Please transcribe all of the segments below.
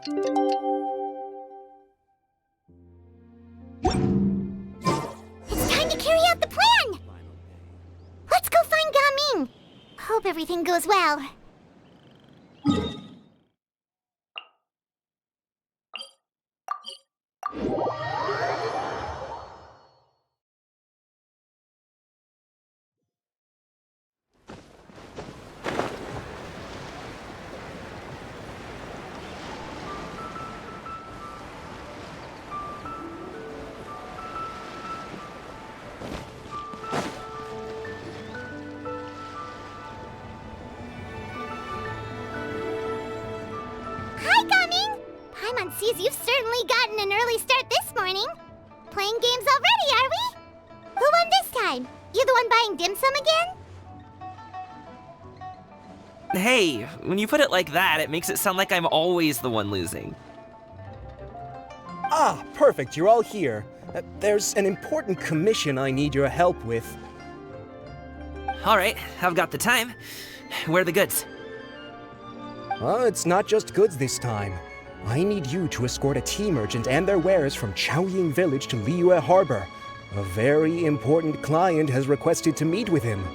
It's time to carry out the plan! Let's go find Gaming! Hope everything goes well. Sees you've certainly gotten an early start this morning. Playing games already, are we? Who won this time? You the one buying dim sum again? Hey, when you put it like that, it makes it sound like I'm always the one losing. Ah, perfect, you're all here. There's an important commission I need your help with. Alright, I've got the time. Where are the goods? It's not just goods this time. I need you to escort a tea merchant and their wares from Chaoying Village to Liyue Harbor. A very important client has requested to meet with him.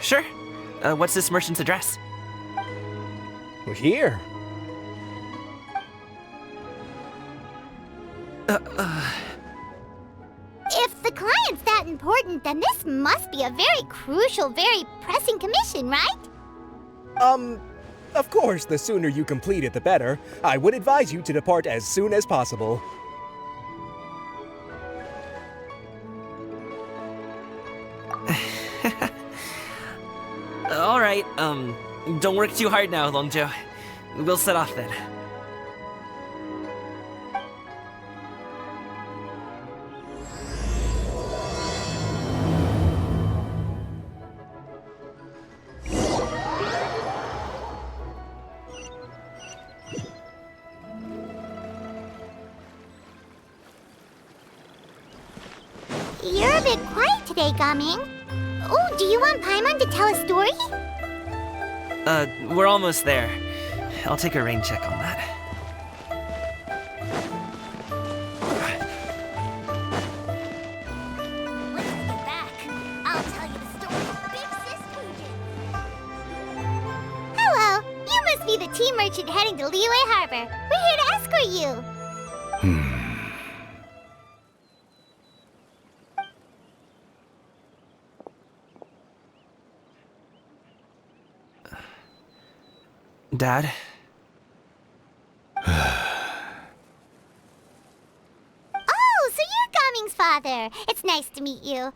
Sure. What's this merchant's address? Here. If the client's that important, then this must be a very crucial, very pressing commission, right? Of course, the sooner you complete it, the better. I would advise you to depart as soon as possible. Alright, don't work too hard now, Longjo. We'll set off then. You're a bit quiet today, Gaming. Oh, do you want Paimon to tell a story? We're almost there. I'll take a rain check on that. When I get back, I'll tell you the story of Big Sis Fujin. Hello, you must be the tea merchant heading to Liyue Harbor. We're here to escort you. Dad? Oh, so you're Gaming's father. It's nice to meet you.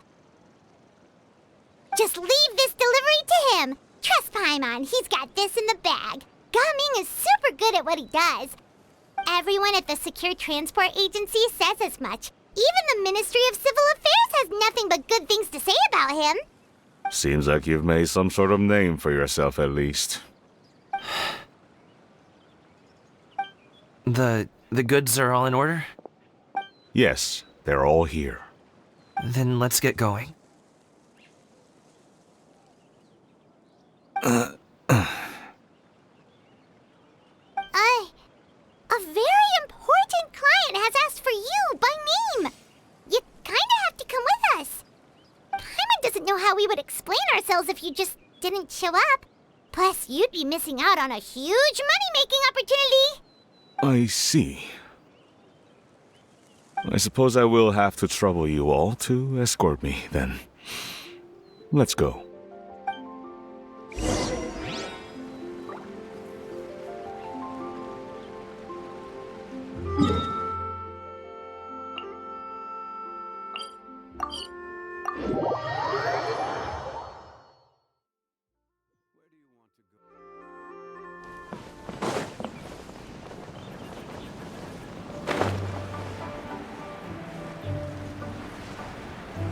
Just leave this delivery to him. Trust Paimon, he's got this in the bag. Gaming is super good at what he does. Everyone at the Secure Transport Agency says as much. Even the Ministry of Civil Affairs has nothing but good things to say about him. Seems like you've made some sort of name for yourself at least. The goods are all in order? Yes, they're all here. Then let's get going. A very important client has asked for you by name. You kinda have to come with us. Paimon doesn't know how we would explain ourselves if you just didn't show up. Plus, you'd be missing out on a huge money-making opportunity. I see. I suppose I will have to trouble you all to escort me, then. Let's go.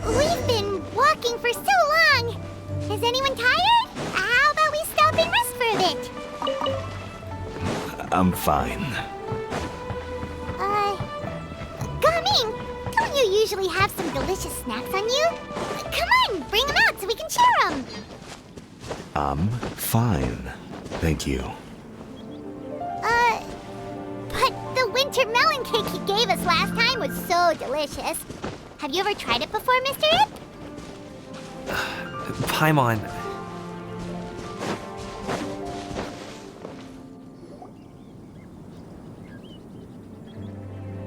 We've been walking for so long. Is anyone tired? How about we stop and rest for a bit? I'm fine. Gaming, don't you usually have some delicious snacks on you? Come on, bring them out so we can share them. I'm fine. Thank you. cake he gave us last time was so delicious. Have you ever tried it before, Mr. Ip? Paimon.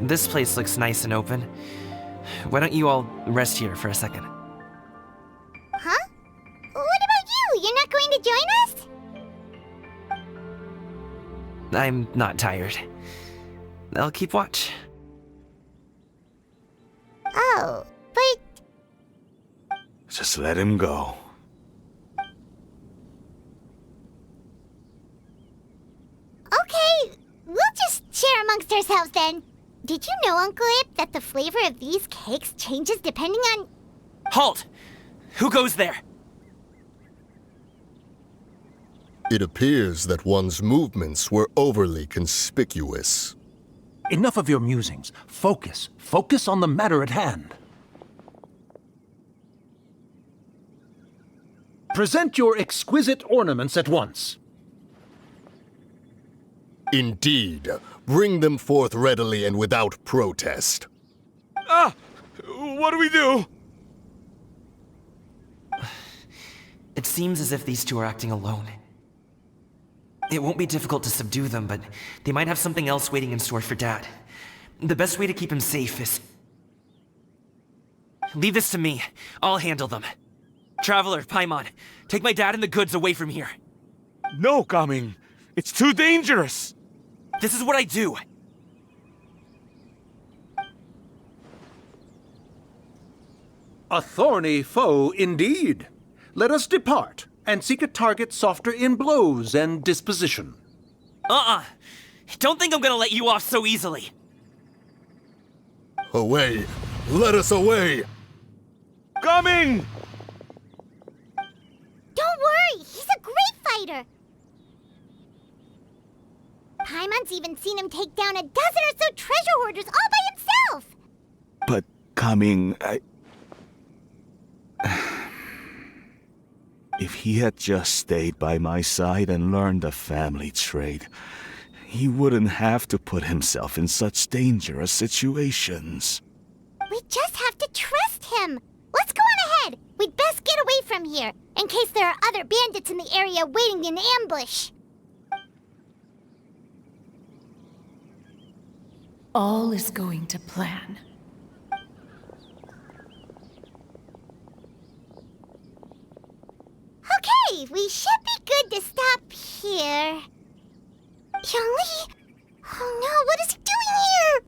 This place looks nice and open. Why don't you all rest here for a second? Huh? What about you? You're not going to join us? I'm not tired. I'll keep watch. Oh, but... Just let him go. Okay, we'll just share amongst ourselves then. Did you know, Uncle Ip, that the flavor of these cakes changes depending on... Halt! Who goes there? It appears that one's movements were overly conspicuous. Enough of your musings. Focus. Focus on the matter at hand. Present your exquisite ornaments at once. Indeed. Bring them forth readily and without protest. Ah! What do we do? It seems as if these two are acting alone. It won't be difficult to subdue them, but they might have something else waiting in store for Dad. The best way to keep him safe is... Leave this to me. I'll handle them. Traveler, Paimon, take my dad and the goods away from here. No, Coming. It's too dangerous. This is what I do. A thorny foe indeed. Let us depart and seek a target softer in blows and disposition. Don't think I'm gonna let you off so easily. Away! Let us away! Coming! Don't worry, he's a great fighter. Paimon's even seen him take down a dozen or so treasure hoarders all by himself. But Coming, If he had just stayed by my side and learned the family trade, he wouldn't have to put himself in such dangerous situations. We just have to trust him. Let's go on ahead. We'd best get away from here, in case there are other bandits in the area waiting in ambush. All is going to plan. Okay, we should be good to stop here. Youngli? Oh no, what is he doing here?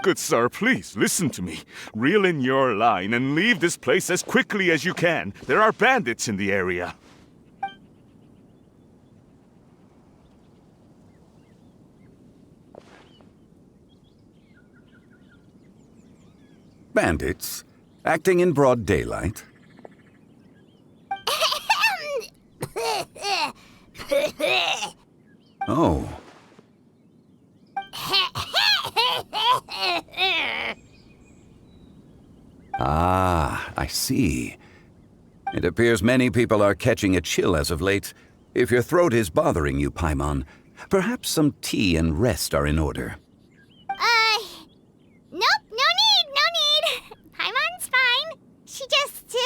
Good sir, please, listen to me. Reel in your line and leave this place as quickly as you can. There are bandits in the area. Bandits? Acting in broad daylight? Oh. Ah, I see. It appears many people are catching a chill as of late. If your throat is bothering you, Paimon, perhaps some tea and rest are in order. Nope, no need. Paimon's fine. She just,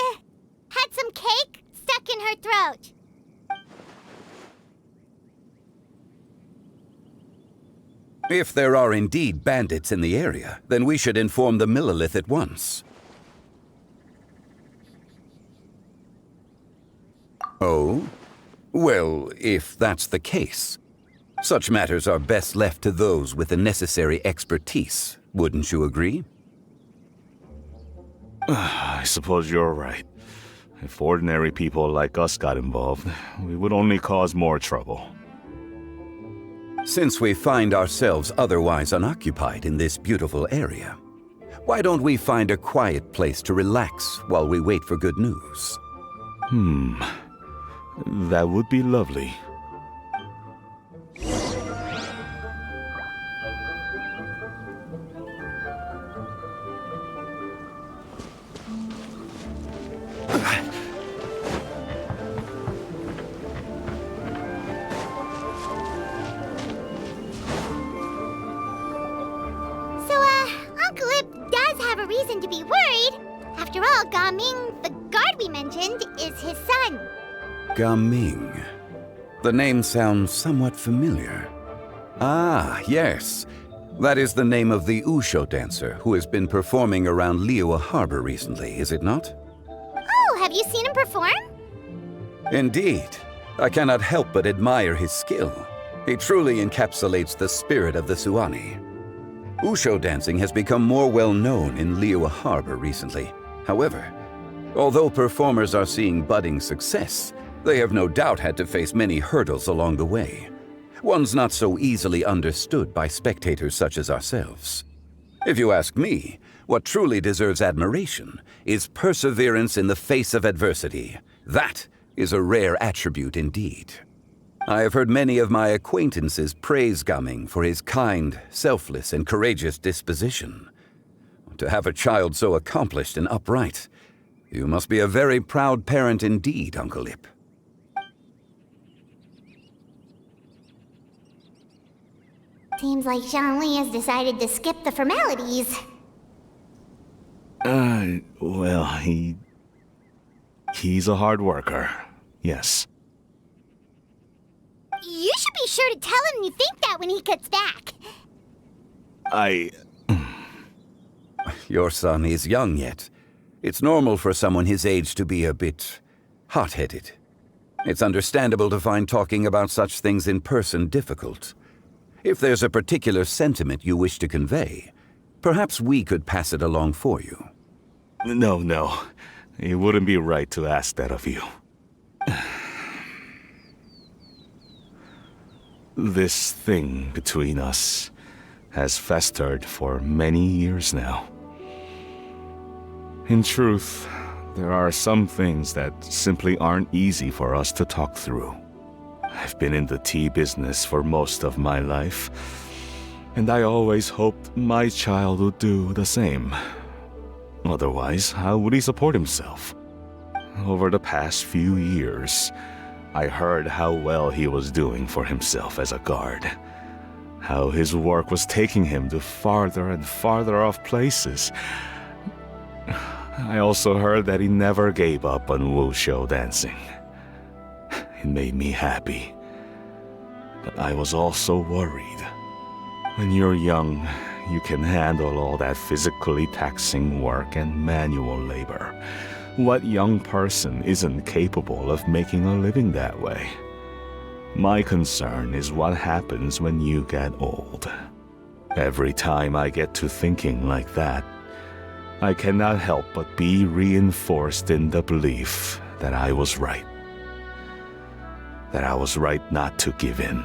had some cake stuck in her throat. If there are indeed bandits in the area, then we should inform the Millelith at once. Oh? Well, if that's the case, such matters are best left to those with the necessary expertise. Wouldn't you agree? I suppose you're right. If ordinary people like us got involved, we would only cause more trouble. Since we find ourselves otherwise unoccupied in this beautiful area, why don't we find a quiet place to relax while we wait for good news? That would be lovely. to be worried. After all, Gaming, the guard we mentioned, is his son. Gaming. The name sounds somewhat familiar. Ah, yes. That is the name of the Wushu dancer who has been performing around Liyue Harbor recently, is it not? Oh, have you seen him perform? Indeed. I cannot help but admire his skill. He truly encapsulates the spirit of the Suani. Wushu dancing has become more well known in Liyue Harbor recently. However, although performers are seeing budding success, they have no doubt had to face many hurdles along the way. One's not so easily understood by spectators such as ourselves. If you ask me, what truly deserves admiration is perseverance in the face of adversity. That is a rare attribute indeed. I have heard many of my acquaintances praise Gaming for his kind, selfless, and courageous disposition. To have a child so accomplished and upright, you must be a very proud parent indeed, Uncle Ip. Seems like Zhongli has decided to skip the formalities. Well, he's a hard worker. Yes. You should be sure to tell him you think that when he gets back. Your son is young yet. It's normal for someone his age to be a bit hot-headed. It's understandable to find talking about such things in person difficult. If there's a particular sentiment you wish to convey, perhaps we could pass it along for you. No. It wouldn't be right to ask that of you. This thing between us has festered for many years now. In truth, there are some things that simply aren't easy for us to talk through. I've been in the tea business for most of my life, and I always hoped my child would do the same. Otherwise, how would he support himself? Over the past few years, I heard how well he was doing for himself as a guard. How his work was taking him to farther and farther off places. I also heard that he never gave up on Wushu dancing. It made me happy. But I was also worried. When you're young, you can handle all that physically taxing work and manual labor. What young person isn't capable of making a living that way? My concern is what happens when you get old. Every time I get to thinking like that, I cannot help but be reinforced in the belief that I was right. That I was right not to give in.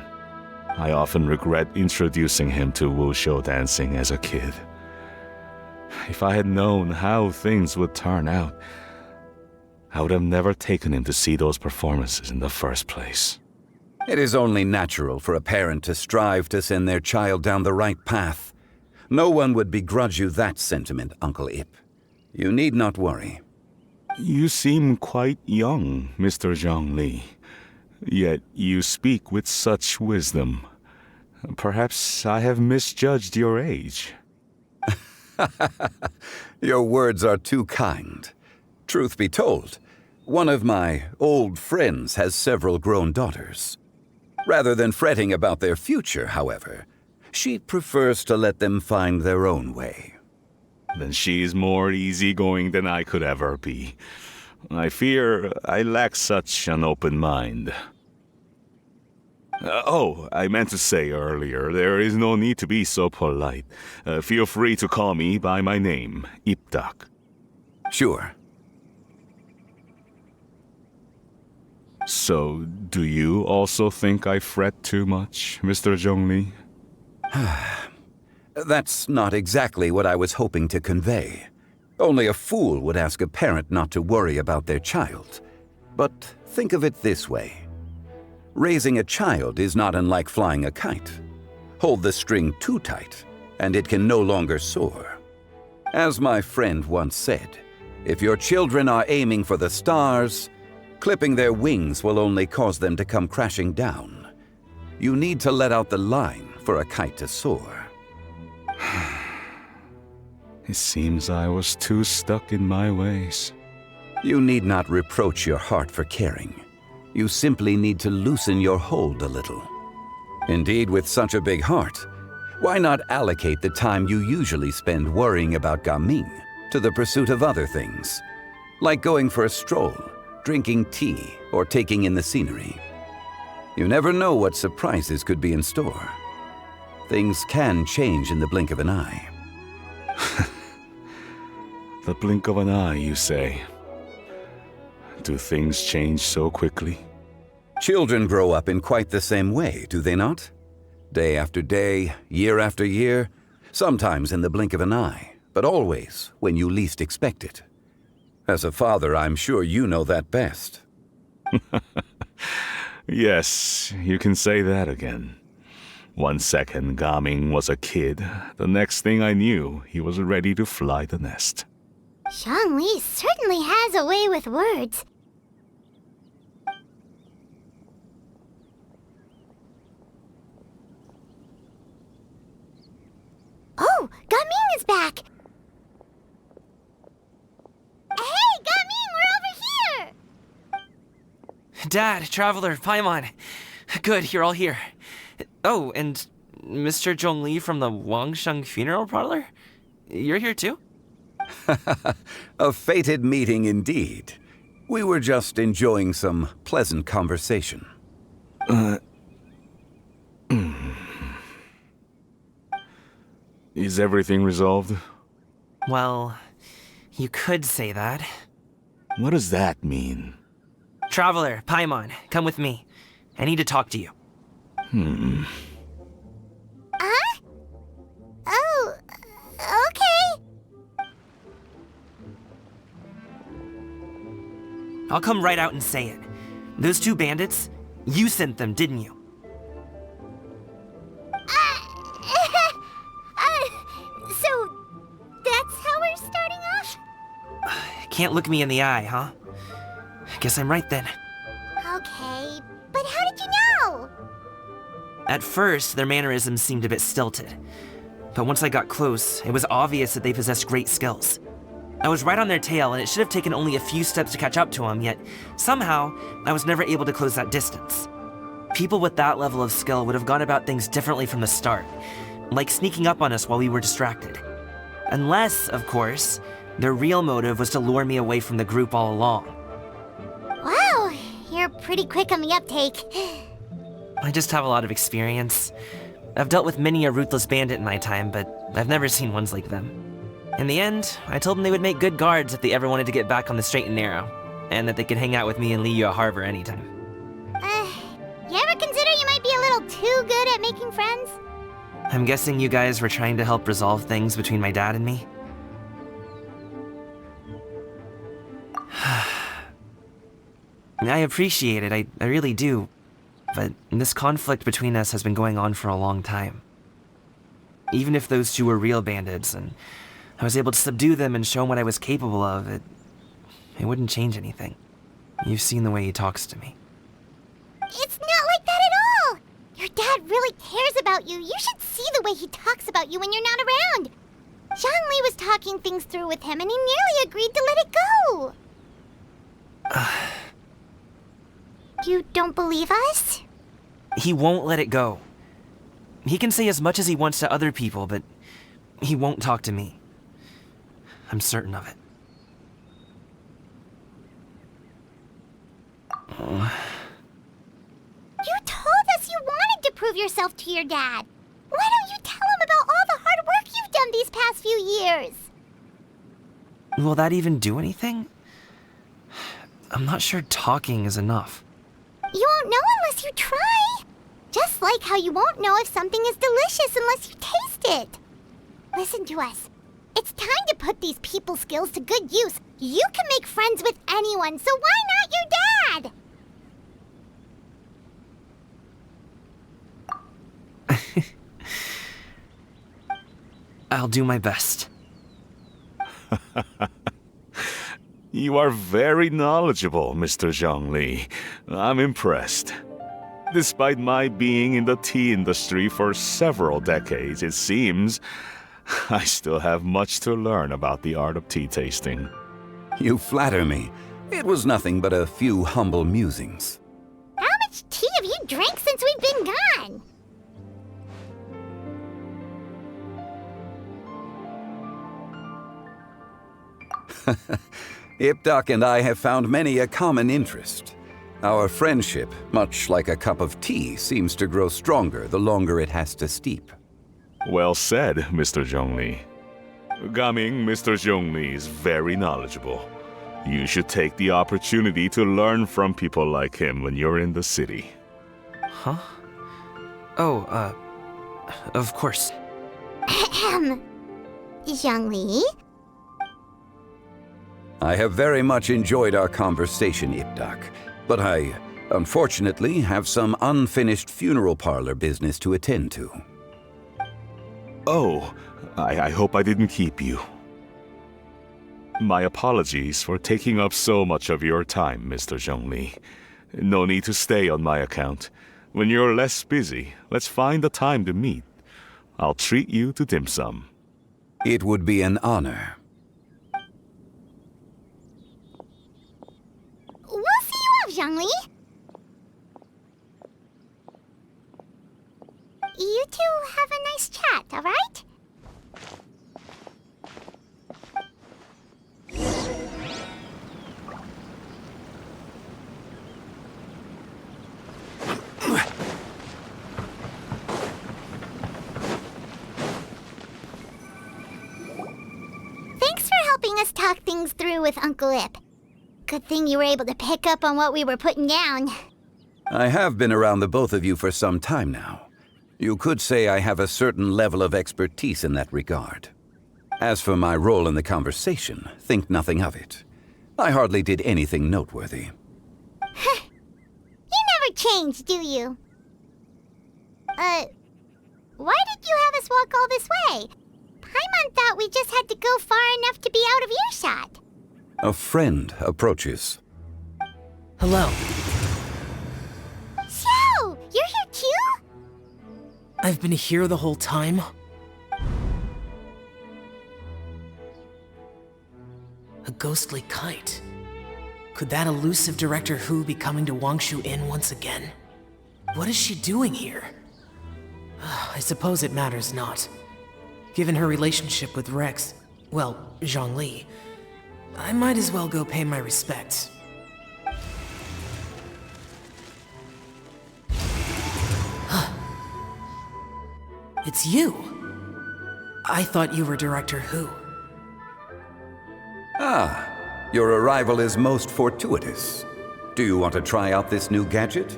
I often regret introducing him to Wushu dancing as a kid. If I had known how things would turn out, I would have never taken him to see those performances in the first place. It is only natural for a parent to strive to send their child down the right path. No one would begrudge you that sentiment, Uncle Ip. You need not worry. You seem quite young, Mr. Zhongli. Yet you speak with such wisdom. Perhaps I have misjudged your age. Your words are too kind. Truth be told, one of my old friends has several grown daughters. Rather than fretting about their future, however, she prefers to let them find their own way. Then she is more easygoing than I could ever be. I fear I lack such an open mind. I meant to say earlier, there is no need to be so polite. Feel free to call me by my name, Ipdak. Sure. So, do you also think I fret too much, Mr. Zhongli? That's not exactly what I was hoping to convey. Only a fool would ask a parent not to worry about their child. But think of it this way. Raising a child is not unlike flying a kite. Hold the string too tight, and it can no longer soar. As my friend once said, if your children are aiming for the stars, clipping their wings will only cause them to come crashing down. You need to let out the line for a kite to soar. It seems I was too stuck in my ways. You need not reproach your heart for caring. You simply need to loosen your hold a little. Indeed, with such a big heart, why not allocate the time you usually spend worrying about Gaming to the pursuit of other things, like going for a stroll, drinking tea, or taking in the scenery? You never know what surprises could be in store. Things can change in the blink of an eye. The blink of an eye, you say? Do things change so quickly? Children grow up in quite the same way, do they not? Day after day, year after year, sometimes in the blink of an eye, but always when you least expect it. As a father, I'm sure you know that best. Yes, you can say that again. 1 second Gaming was a kid, the next thing I knew, he was ready to fly the nest. Zhongli certainly has a way with words. Oh, Gaming is back! Hey, Gaming, we're over here! Dad, Traveler, Paimon. Good, you're all here. Oh, and Mr. Zhongli from the Wangsheng Funeral Parlor? You're here too? A fated meeting indeed. We were just enjoying some pleasant conversation. Is everything resolved? Well, you could say that. What does that mean? Traveler, Paimon, come with me. I need to talk to you. Huh? Oh, okay. I'll come right out and say it. Those two bandits, you sent them, didn't you? So, that's how we're starting off? Can't look me in the eye, huh? Guess I'm right then. Okay, but how did you know? At first, their mannerisms seemed a bit stilted. But once I got close, it was obvious that they possessed great skills. I was right on their tail, and it should have taken only a few steps to catch up to them, yet somehow, I was never able to close that distance. People with that level of skill would have gone about things differently from the start, like sneaking up on us while we were distracted. Unless, of course, their real motive was to lure me away from the group all along. Wow, you're pretty quick on the uptake. I just have a lot of experience. I've dealt with many a ruthless bandit in my time, but I've never seen ones like them. In the end, I told them they would make good guards if they ever wanted to get back on the straight and narrow, and that they could hang out with me in Liyue Harbor anytime. You ever consider you might be a little too good at making friends? I'm guessing you guys were trying to help resolve things between my dad and me? I appreciate it, I really do. But this conflict between us has been going on for a long time. Even if those two were real bandits, and I was able to subdue them and show him what I was capable of, it wouldn't change anything. You've seen the way he talks to me. It's not like that at all! Your dad really cares about you. You should see the way he talks about you when you're not around. Zhongli was talking things through with him, and he nearly agreed to let it go. You don't believe us? He won't let it go. He can say as much as he wants to other people, but he won't talk to me. I'm certain of it. You told us you wanted to prove yourself to your dad. Why don't you tell him about all the hard work you've done these past few years? Will that even do anything? I'm not sure talking is enough. You won't know unless you try. Just like how you won't know if something is delicious unless you taste it. Listen to us. It's time to put these people skills to good use. You can make friends with anyone, so why not your dad? I'll do my best. You are very knowledgeable, Mr. Zhongli. I'm impressed. Despite my being in the tea industry for several decades, it seems I still have much to learn about the art of tea tasting. You flatter me. It was nothing but a few humble musings. How much tea have you drank since we've been gone? Ipdak and I have found many a common interest. Our friendship, much like a cup of tea, seems to grow stronger the longer it has to steep. Well said, Mr. Zhongli. Gaming, Mr. Zhongli is very knowledgeable. You should take the opportunity to learn from people like him when you're in the city. Huh? Oh, of course. Ahem. Zhongli? I have very much enjoyed our conversation, Ipdak, but I, unfortunately, have some unfinished funeral parlor business to attend to. Oh, I hope I didn't keep you. My apologies for taking up so much of your time, Mr. Zhongli. No need to stay on my account. When you're less busy, let's find a time to meet. I'll treat you to dim sum. It would be an honor. We'll see you off, Zhongli. You two have a nice chat, all right? Thanks for helping us talk things through with Uncle Ip. Good thing you were able to pick up on what we were putting down. I have been around the both of you for some time now. You could say I have a certain level of expertise in that regard. As for my role in the conversation, think nothing of it. I hardly did anything noteworthy. You never change, do you? Why did you have us walk all this way? Paimon thought we just had to go far enough to be out of earshot. A friend approaches. Hello. So, you're here too? I've been here the whole time? A ghostly kite. Could that elusive Director Hu be coming to Wangshu Inn once again? What is she doing here? I suppose it matters not. Given her relationship with Rex, well, Zhongli, I might as well go pay my respects. It's you! I thought you were Director Hu. Ah, your arrival is most fortuitous. Do you want to try out this new gadget?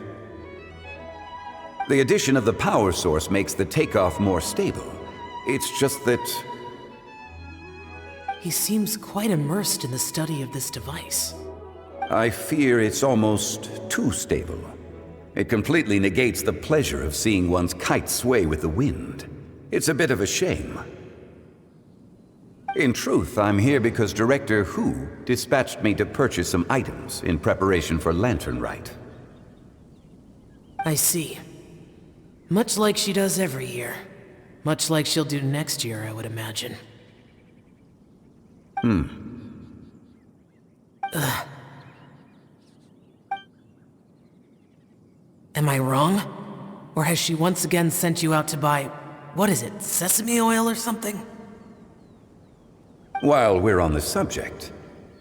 The addition of the power source makes the takeoff more stable. It's just that... He seems quite immersed in the study of this device. I fear it's almost too stable. It completely negates the pleasure of seeing one's kite sway with the wind. It's a bit of a shame. In truth, I'm here because Director Hu dispatched me to purchase some items in preparation for Lantern Rite. I see. Much like she does every year. Much like she'll do next year, I would imagine. Am I wrong? Or has she once again sent you out to buy, what is it, sesame oil or something? While we're on the subject,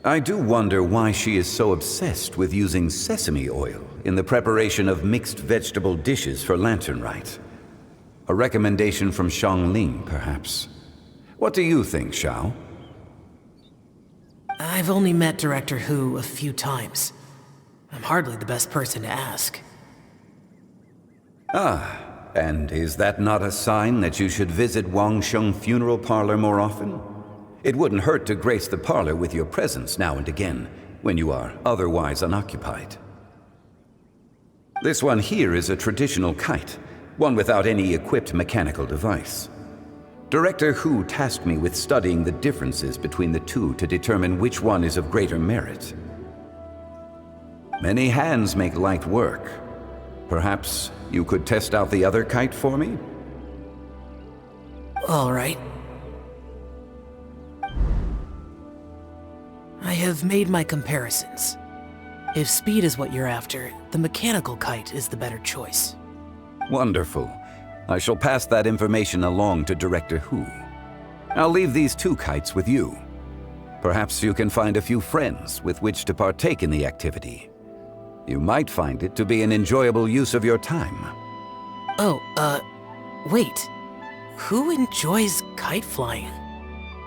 I do wonder why she is so obsessed with using sesame oil in the preparation of mixed vegetable dishes for Lantern Rite. A recommendation from Xiangling, perhaps. What do you think, Xiao? I've only met Director Hu a few times. I'm hardly the best person to ask. Ah, and is that not a sign that you should visit Wangsheng Funeral Parlor more often? It wouldn't hurt to grace the parlor with your presence now and again, when you are otherwise unoccupied. This one here is a traditional kite, one without any equipped mechanical device. Director Hu tasked me with studying the differences between the two to determine which one is of greater merit. Many hands make light work. Perhaps you could test out the other kite for me? All right. have made my comparisons. If speed is what you're after, the mechanical kite is the better choice. Wonderful. I shall pass that information along to Director Hu. I'll leave these 2 kites with you. Perhaps you can find a few friends with which to partake in the activity. You might find it to be an enjoyable use of your time. Oh, wait. Who enjoys kite flying?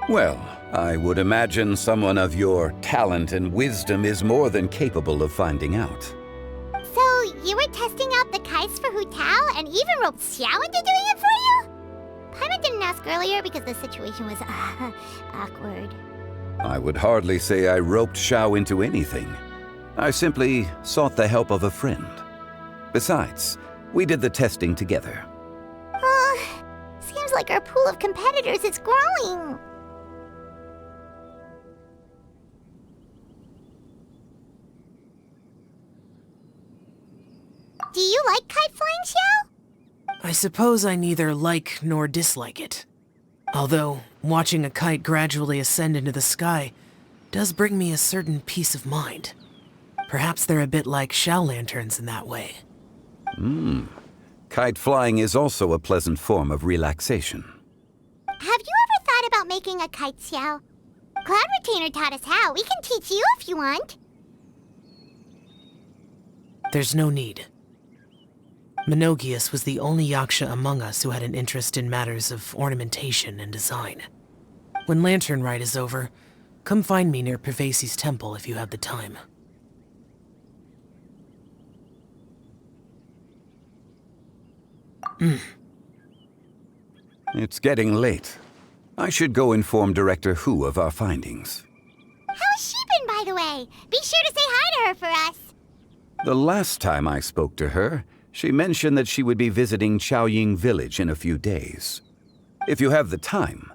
Well, I would imagine someone of your talent and wisdom is more than capable of finding out. So, you were testing out the kites for Hu Tao and even roped Xiao into doing it for you? Paimon didn't ask earlier because the situation was, awkward. I would hardly say I roped Xiao into anything. I simply sought the help of a friend. Besides, we did the testing together. Seems like our pool of competitors is growing. Do you like kite flying, Xiao? I suppose I neither like nor dislike it. Although, watching a kite gradually ascend into the sky does bring me a certain peace of mind. Perhaps they're a bit like Xiao lanterns in that way. Kite flying is also a pleasant form of relaxation. Have you ever thought about making a kite, Xiao? Cloud Retainer taught us how. We can teach you if you want. There's no need. Menogias was the only Yaksha among us who had an interest in matters of ornamentation and design. When Lantern Rite is over, come find me near Pervasi's temple if you have the time. It's getting late. I should go inform Director Hu of our findings. How's she been, by the way? Be sure to say hi to her for us. The last time I spoke to her, she mentioned that she would be visiting Chaoying Village in a few days. If you have the time,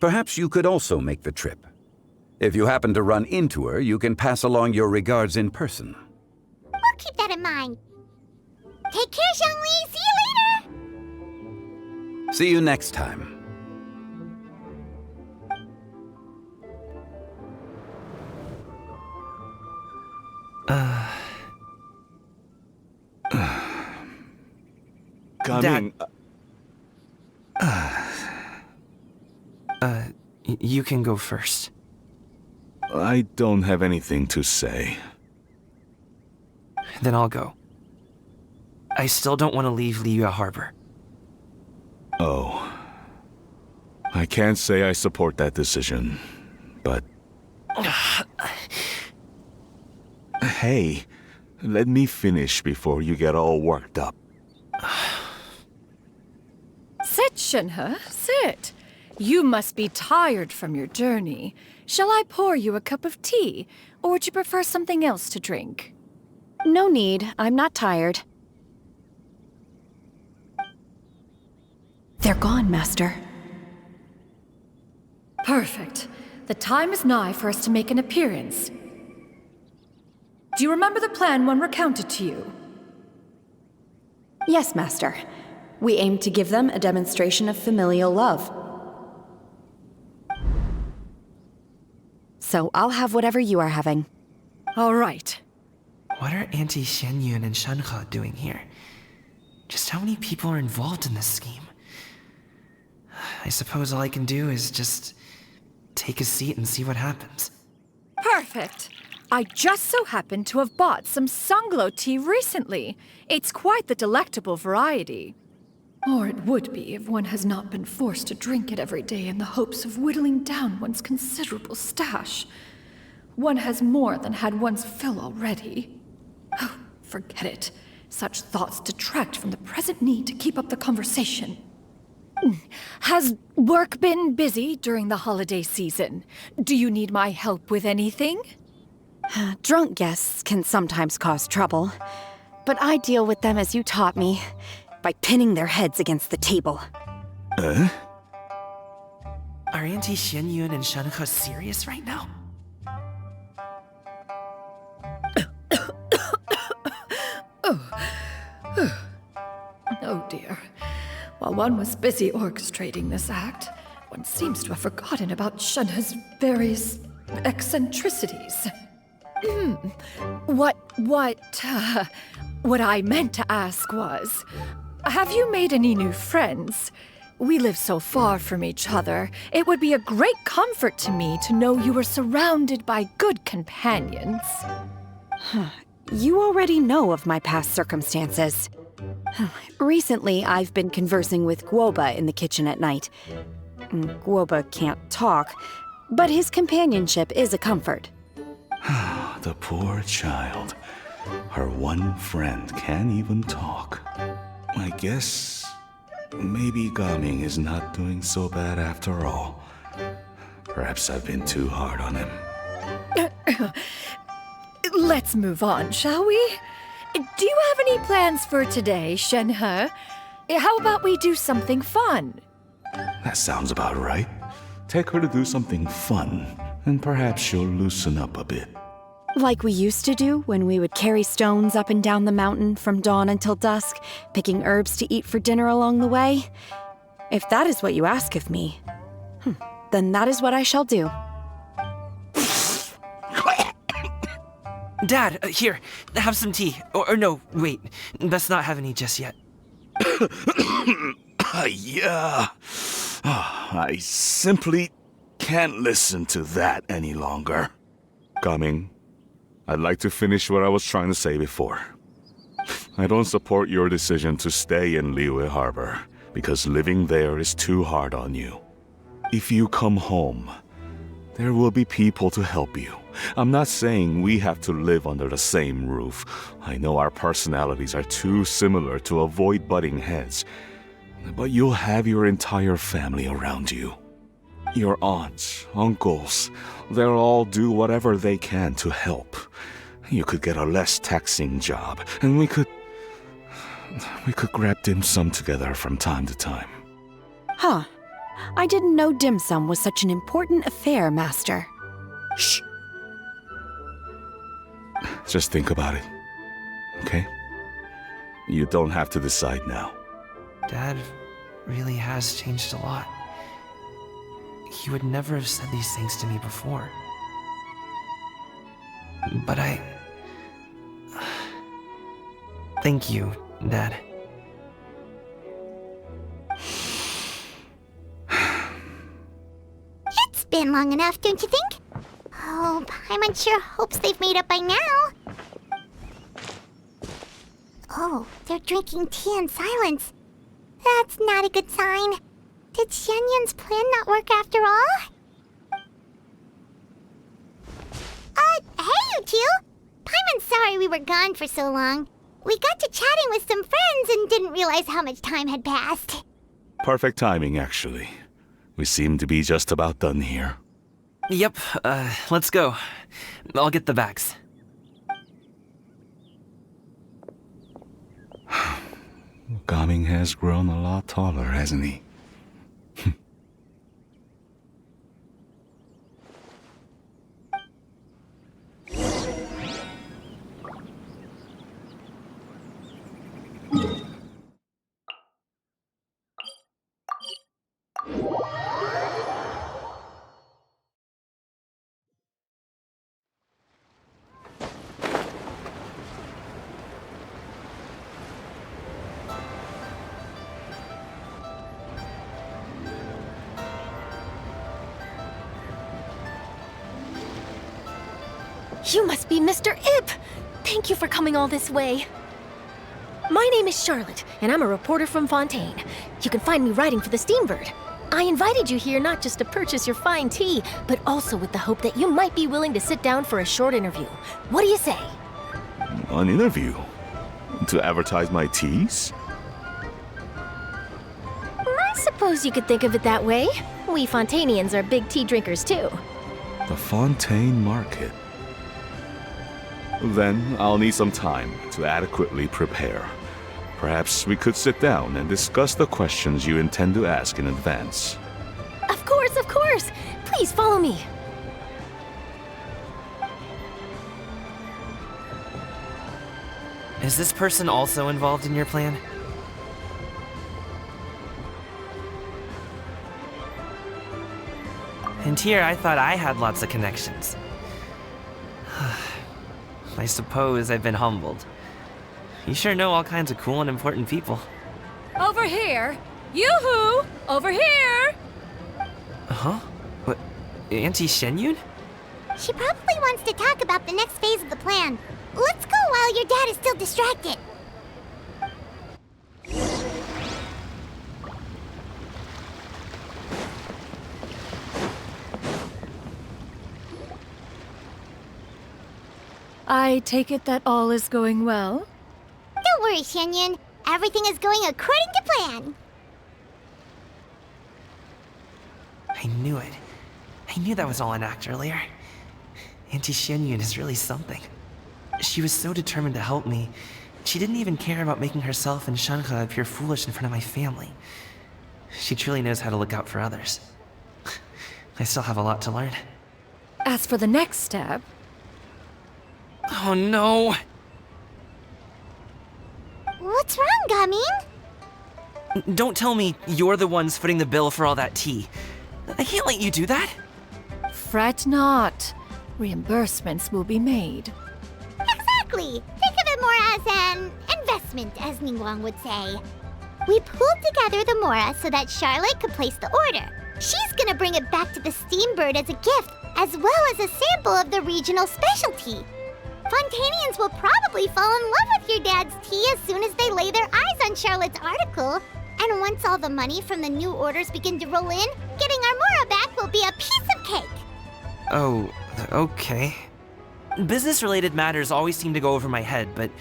perhaps you could also make the trip. If you happen to run into her, you can pass along your regards in person. We'll keep that in mind. Take care, Zhongli. See you later. See you next time. Coming. You can go first. I don't have anything to say. Then I'll go. I still don't want to leave Liyue Harbor. Oh. I can't say I support that decision, but... Hey, let me finish before you get all worked up. Sit, Shenhe, sit. You must be tired from your journey. Shall I pour you a cup of tea, or would you prefer something else to drink? No need. I'm not tired. They're gone, Master. Perfect. The time is nigh for us to make an appearance. Do you remember the plan when recounted to you? Yes, Master. We aim to give them a demonstration of familial love. So I'll have whatever you are having. All right. What are Auntie Xianyun and Shenhe doing here? Just how many people are involved in this scheme? I suppose all I can do is just take a seat and see what happens. Perfect. I just so happen to have bought some Sunglow tea recently. It's quite the delectable variety. Or it would be if one has not been forced to drink it every day in the hopes of whittling down one's considerable stash. One has more than had one's fill already. Oh, forget it. Such thoughts detract from the present need to keep up the conversation. Has work been busy during the holiday season? Do you need my help with anything? Drunk guests can sometimes cause trouble, but I deal with them as you taught me, by pinning their heads against the table. Are Auntie Xianyun and Shenhe serious right now? Oh dear. While one was busy orchestrating this act, one seems to have forgotten about Shenhe's various eccentricities. What I meant to ask was, have you made any new friends? We live so far from each other. It would be a great comfort to me to know you were surrounded by good companions. You already know of my past circumstances. Recently, I've been conversing with Guoba in the kitchen at night. Guoba can't talk, but his companionship is a comfort. The poor child. Her one friend can't even talk. I guess maybe Gaming is not doing so bad after all. Perhaps I've been too hard on him. Let's move on, shall we? Do you have any plans for today, Shenhe? How about we do something fun? That sounds about right. Take her to do something fun, and perhaps she'll loosen up a bit. Like we used to do when we would carry stones up and down the mountain from dawn until dusk, picking herbs to eat for dinner along the way? If that is what you ask of me, then that is what I shall do. Dad, here, have some tea. Or no, wait, let's not have any just yet. Yeah. I simply can't listen to that any longer. Gaming, I'd like to finish what I was trying to say before. I don't support your decision to stay in Liyue Harbor, because living there is too hard on you. If you come home, there will be people to help you. I'm not saying we have to live under the same roof. I know our personalities are too similar to avoid butting heads. But you'll have your entire family around you. Your aunts, uncles, they'll all do whatever they can to help. You could get a less taxing job, and we could grab dim sum together from time to time. Huh. I didn't know dim sum was such an important affair, Master. Shh. Just think about it, okay? You don't have to decide now. Dad really has changed a lot. He would never have said these things to me before. But thank you, Dad. It's been long enough, don't you think? Oh, Paimon sure hopes they've made up by now. Oh, they're drinking tea in silence. That's not a good sign. Did Xianyun's plan not work after all? Hey you two! Paimon's sorry we were gone for so long. We got to chatting with some friends and didn't realize how much time had passed. Perfect timing, actually. We seem to be just about done here. Yep, let's go. I'll get the bags. Gaming has grown a lot taller, hasn't he? You must be Mr. Ip! Thank you for coming all this way. My name is Charlotte, and I'm a reporter from Fontaine. You can find me writing for the Steambird. I invited you here not just to purchase your fine tea, but also with the hope that you might be willing to sit down for a short interview. What do you say? An interview? To advertise my teas? I suppose you could think of it that way. We Fontainians are big tea drinkers too. The Fontaine Market. Then I'll need some time to adequately prepare. Perhaps we could sit down and discuss the questions you intend to ask in advance. Of course, of course! Please follow me. Is this person also involved in your plan? And Around here, I thought I had lots of connections. I suppose I've been humbled. You sure know all kinds of cool and important people. Over here! Yoo-hoo! Over here! Huh? What? Auntie Shenyun? She probably wants to talk about the next phase of the plan. Let's go while your dad is still distracted. I take it that all is going well? Don't worry, Shenyun. Everything is going according to plan. I knew it. I knew that was all an act earlier. Auntie Shenyun is really something. She was so determined to help me. She didn't even care about making herself and Shanhe appear foolish in front of my family. She truly knows how to look out for others. I still have a lot to learn. As for the next step... Oh no! What's wrong, Gamin? Don't tell me you're the ones footing the bill for all that tea. I can't let you do that. Fret not. Reimbursements will be made. Exactly! Think of it more as an investment, as Ningguang would say. We pooled together the Mora so that Charlotte could place the order. She's gonna bring it back to the Steambird as a gift, as well as a sample of the regional specialty. Fontanians will probably fall in love with your dad's tea as soon as they lay their eyes on Charlotte's article. And once all the money from the new orders begin to roll in, getting our Mora back will be a piece of cake. Oh, okay. Business-related matters always seem to go over my head, but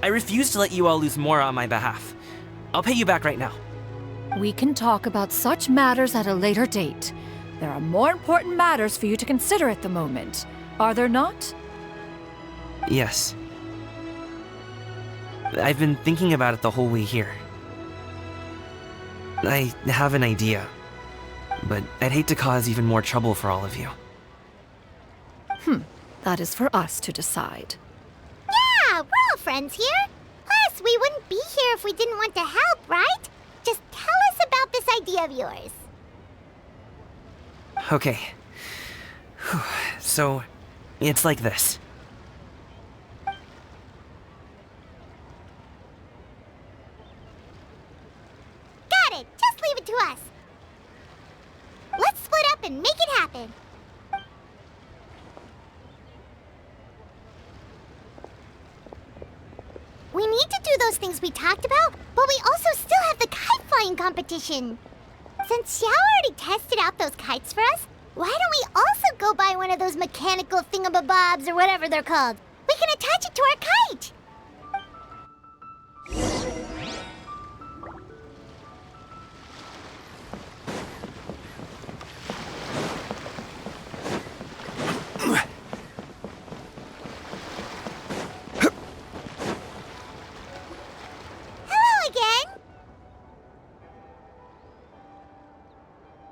I refuse to let you all lose more on my behalf. I'll pay you back right now. We can talk about such matters at a later date. There are more important matters for you to consider at the moment, are there not? Yes. I've been thinking about it the whole way here. I have an idea, but I'd hate to cause even more trouble for all of you. That is for us to decide. Yeah, we're all friends here. Plus, we wouldn't be here if we didn't want to help, right? Just tell us about this idea of yours. Okay. So, it's like this. Got it! Just leave it to us. Let's split up and make it happen. We need to do those things we talked about, but we also still have the kite flying competition. Since Xiao already tested out those kites for us, why don't we also go buy one of those mechanical thingamabobs or whatever they're called? We can attach it to our kite.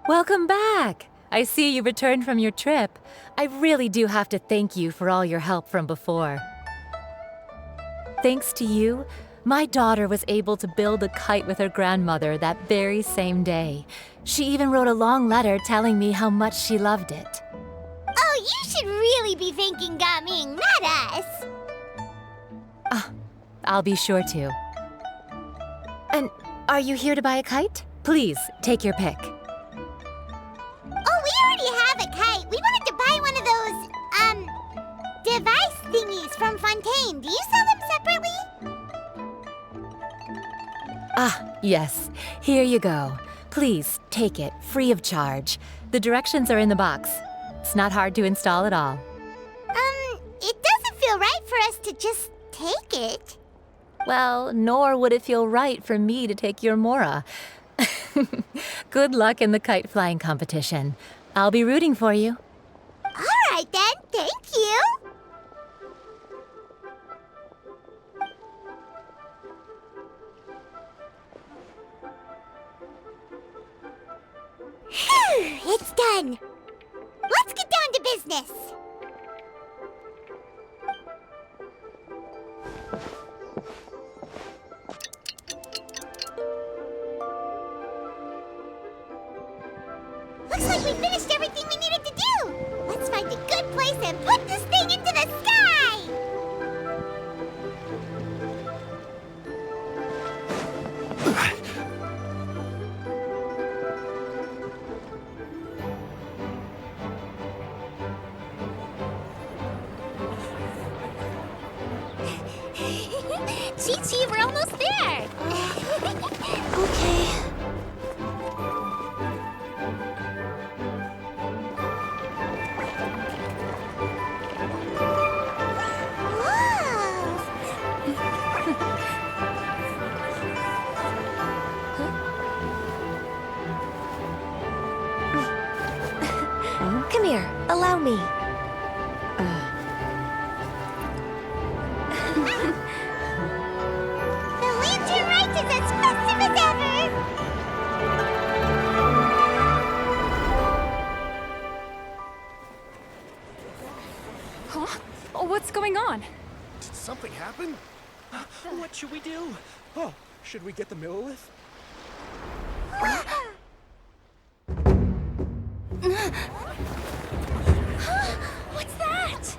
Welcome back! I see you returned from your trip. I really do have to thank you for all your help from before. Thanks to you, my daughter was able to build a kite with her grandmother that very same day. She even wrote a long letter telling me how much she loved it. Oh, you should really be thanking Gaming, not us. I'll be sure to. And are you here to buy a kite? Please, take your pick. Oh, we already have a kite. We wanted to buy one of those, device thingies from Fontaine. Do you sell them separately? Yes. Here you go. Please, take it, free of charge. The directions are in the box. It's not hard to install at all. It doesn't feel right for us to just take it. Well, nor would it feel right for me to take your Mora. Good luck in the kite flying competition. I'll be rooting for you. All right then, thank you. Phew, it's done. Let's get down to business. Looks like we finished everything we needed to do. Chi, we're almost there. Okay. Come here, allow me. The lantern rite is as festive as ever. Huh? Oh, what's going on? Did something happen? What should we do? Oh, should we get the Millilith? What's that?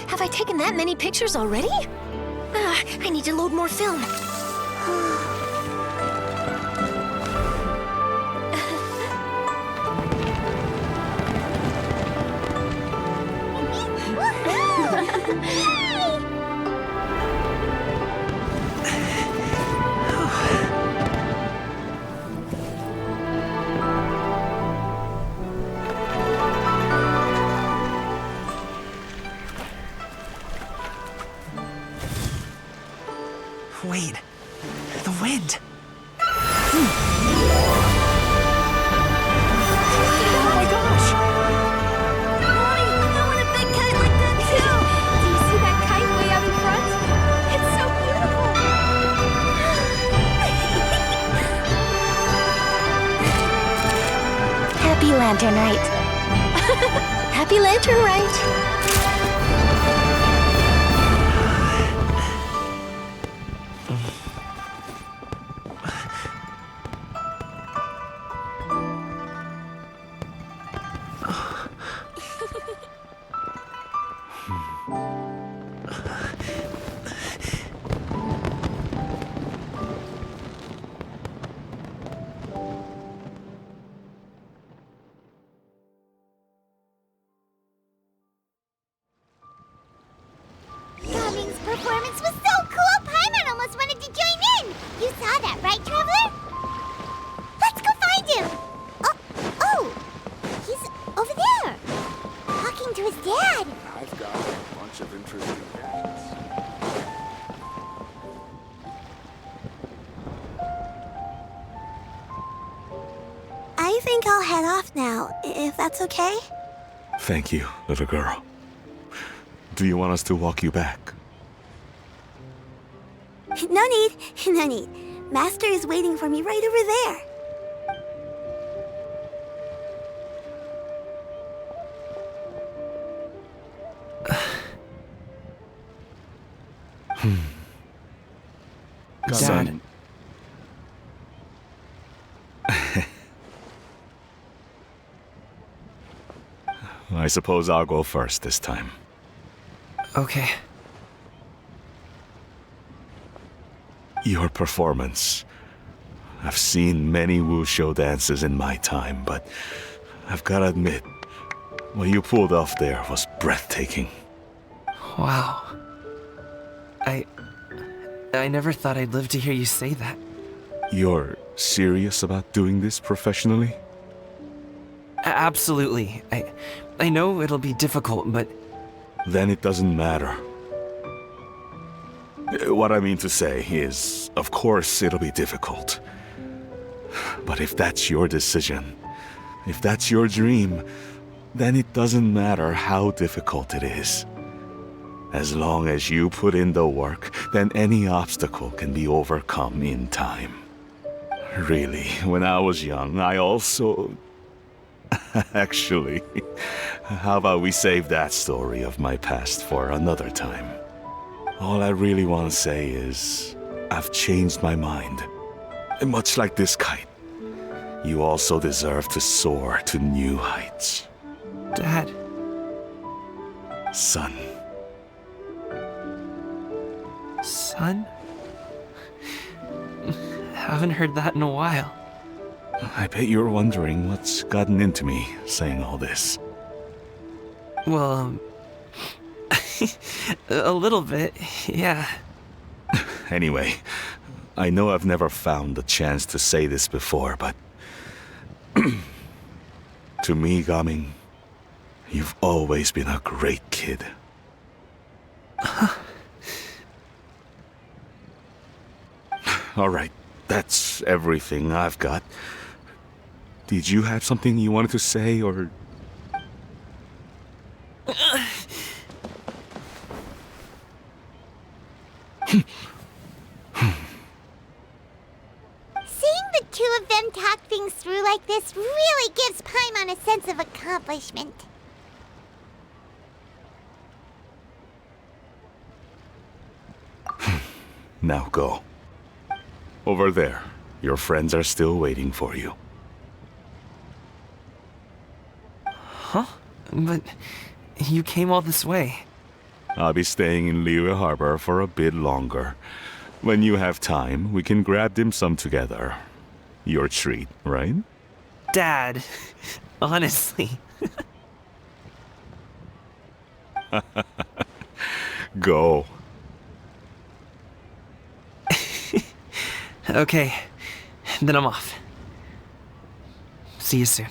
Have I taken that many pictures already? I need to load more film. Wait, the wind. Oh my gosh! Mommy, I want a big kite like that too! Do you see that kite way out in front? It's so beautiful! Happy Lantern Rite. Happy Lantern Rite. Cummings' performance was so cool, Paimon almost wanted to join in. You saw that, right, Traveler? Let's go find him. Oh, he's over there, talking to his dad. I've got a bunch of interesting gadgets. I think I'll head off now, if that's okay. Thank you, little girl. Do you want us to walk you back? No need, no need. Master is waiting for me right over there. Dad. I suppose I'll go first this time. Okay. Your performance. I've seen many wushou dances in my time, but I've gotta admit, what you pulled off there was breathtaking. Wow. I never thought I'd live to hear you say that. You're serious about doing this professionally? Absolutely. I know it'll be difficult, but... Then it doesn't matter. What I mean to say is, of course it'll be difficult. But if that's your decision, if that's your dream, then it doesn't matter how difficult it is. As long as you put in the work, then any obstacle can be overcome in time. Really, when I was young, I also... Actually, how about we save that story of my past for another time? All I really want to say is, I've changed my mind. And much like this kite, you also deserve to soar to new heights. Dad. Son. Son? Haven't heard that in a while. I bet you're wondering what's gotten into me saying all this. Well, a little bit, yeah. Anyway, I know I've never found the chance to say this before, but... to me, Gaming, you've always been a great kid. Alright, that's everything I've got. Did you have something you wanted to say, or... Seeing the two of them talk things through like this really gives Paimon a sense of accomplishment. Now go. Over there. Your friends are still waiting for you. Huh? But you came all this way. I'll be staying in Liyue Harbor for a bit longer. When you have time, we can grab dim sum together. Your treat, right? Dad, honestly. Go. Okay, then I'm off. See you soon.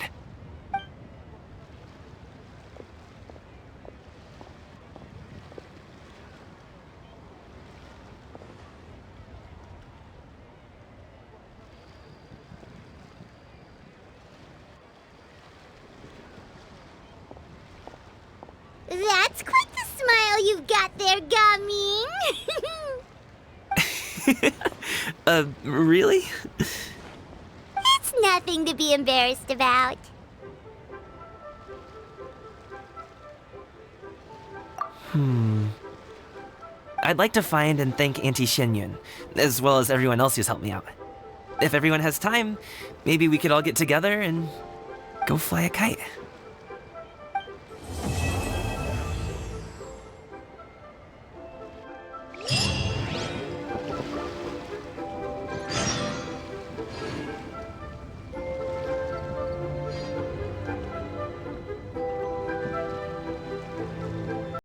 That's quite the smile you've got there, Gaming. Really? It's nothing to be embarrassed about. I'd like to find and thank Auntie Shenyun, as well as everyone else who's helped me out. If everyone has time, maybe we could all get together and go fly a kite.